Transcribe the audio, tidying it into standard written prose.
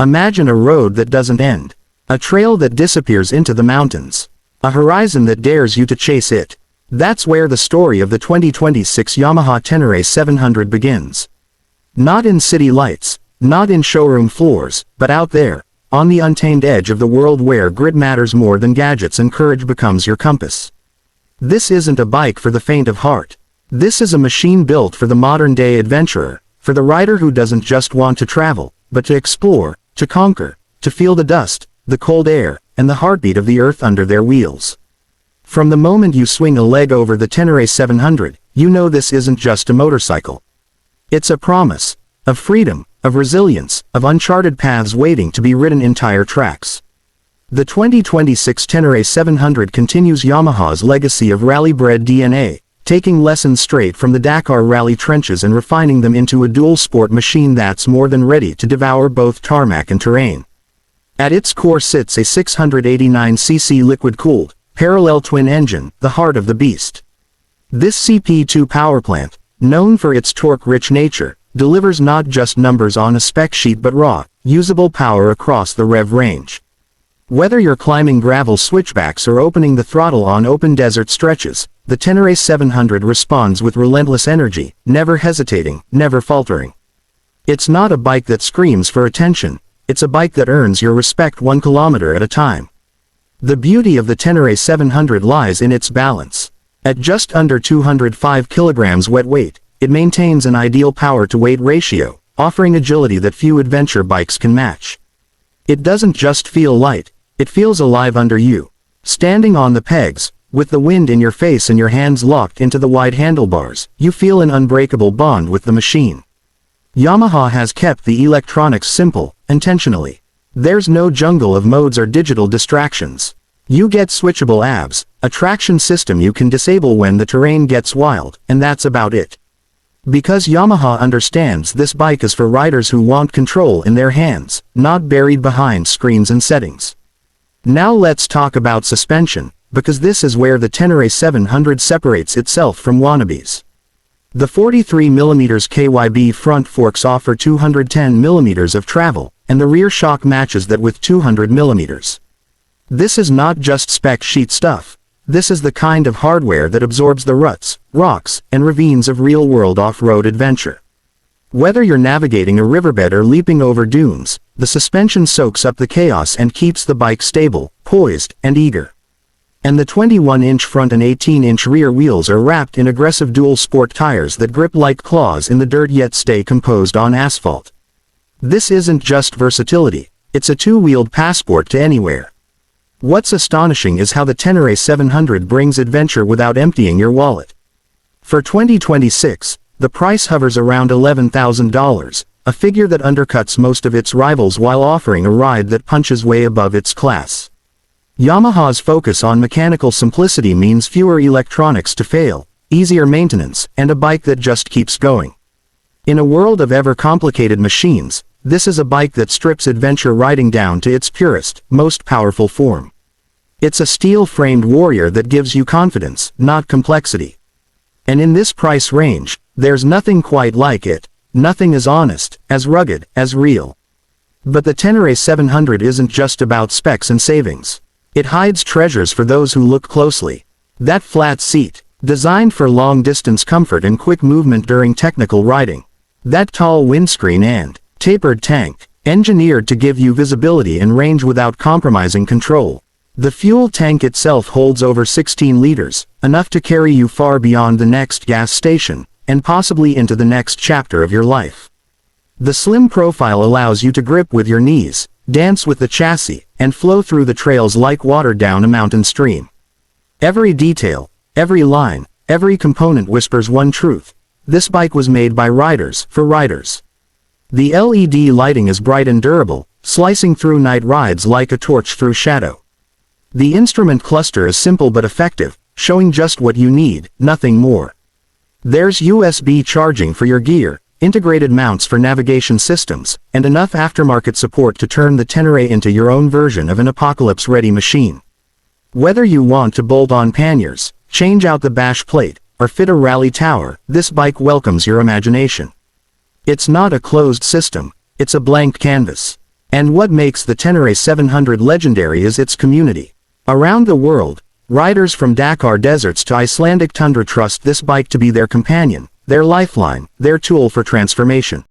Imagine a road that doesn't end. A trail that disappears into the mountains. A horizon that dares you to chase it. That's where the story of the 2026 Yamaha Tenere 700 begins. Not in city lights, not in showroom floors, but out there, on the untamed edge of the world where grit matters more than gadgets and courage becomes your compass. This isn't a bike for the faint of heart. This is a machine built for the modern-day adventurer, for the rider who doesn't just want to travel, but to explore, to conquer, to feel the dust, the cold air, and the heartbeat of the earth under their wheels. From the moment you swing a leg over the Tenere 700, you know this isn't just a motorcycle. It's a promise of freedom, of resilience, of uncharted paths waiting to be ridden in tire tracks. The 2026 Tenere 700 continues Yamaha's legacy of rally-bred DNA, taking lessons straight from the Dakar rally trenches and refining them into a dual-sport machine that's more than ready to devour both tarmac and terrain. At its core sits a 689cc liquid-cooled, parallel twin engine, the heart of the beast. This CP2 powerplant, known for its torque-rich nature, delivers not just numbers on a spec sheet but raw, usable power across the rev range. Whether you're climbing gravel switchbacks or opening the throttle on open desert stretches, the Tenere 700 responds with relentless energy, never hesitating, never faltering. It's not a bike that screams for attention, it's a bike that earns your respect 1 kilometer at a time. The beauty of the Tenere 700 lies in its balance. At just under 205 kilograms wet weight, it maintains an ideal power-to-weight ratio, offering agility that few adventure bikes can match. It doesn't just feel light, it feels alive under you. Standing on the pegs, with the wind in your face and your hands locked into the wide handlebars, you feel an unbreakable bond with the machine. Yamaha has kept the electronics simple, intentionally. There's no jungle of modes or digital distractions. You get switchable ABS, a traction system you can disable when the terrain gets wild, and that's about it. Because Yamaha understands this bike is for riders who want control in their hands, not buried behind screens and settings. Now let's talk about suspension, because this is where the Tenere 700 separates itself from wannabes. The 43mm KYB front forks offer 210mm of travel, and the rear shock matches that with 200mm. This is not just spec sheet stuff. This is the kind of hardware that absorbs the ruts, rocks, and ravines of real-world off-road adventure. Whether you're navigating a riverbed or leaping over dunes, the suspension soaks up the chaos and keeps the bike stable, poised, and eager. And the 21-inch front and 18-inch rear wheels are wrapped in aggressive dual-sport tires that grip like claws in the dirt yet stay composed on asphalt. This isn't just versatility, it's a two-wheeled passport to anywhere. What's astonishing is how the Tenere 700 brings adventure without emptying your wallet. For 2026, the price hovers around $11,000, a figure that undercuts most of its rivals while offering a ride that punches way above its class. Yamaha's focus on mechanical simplicity means fewer electronics to fail, easier maintenance, and a bike that just keeps going. In a world of ever-complicated machines, this is a bike that strips adventure riding down to its purest, most powerful form. It's a steel-framed warrior that gives you confidence, not complexity. And in this price range, there's nothing quite like it, nothing as honest, as rugged, as real. But the Tenere 700 isn't just about specs and savings. It hides treasures for those who look closely. That flat seat, designed for long-distance comfort and quick movement during technical riding. That tall windscreen and tapered tank, engineered to give you visibility and range without compromising control. The fuel tank itself holds over 16 liters, enough to carry you far beyond the next gas station, and possibly into the next chapter of your life. The slim profile allows you to grip with your knees, dance with the chassis, and flow through the trails like water down a mountain stream. Every detail, every line, every component whispers one truth: this bike was made by riders, for riders. The LED lighting is bright and durable, slicing through night rides like a torch through shadow. The instrument cluster is simple but effective, showing just what you need, nothing more. There's USB charging for your gear, integrated mounts for navigation systems, and enough aftermarket support to turn the Tenere into your own version of an apocalypse-ready machine. Whether you want to bolt on panniers, change out the bash plate, or fit a rally tower, this bike welcomes your imagination. It's not a closed system, it's a blank canvas. And what makes the Tenere 700 legendary is its community. Around the world, riders from Dakar deserts to Icelandic tundra trust this bike to be their companion, their lifeline, their tool for transformation.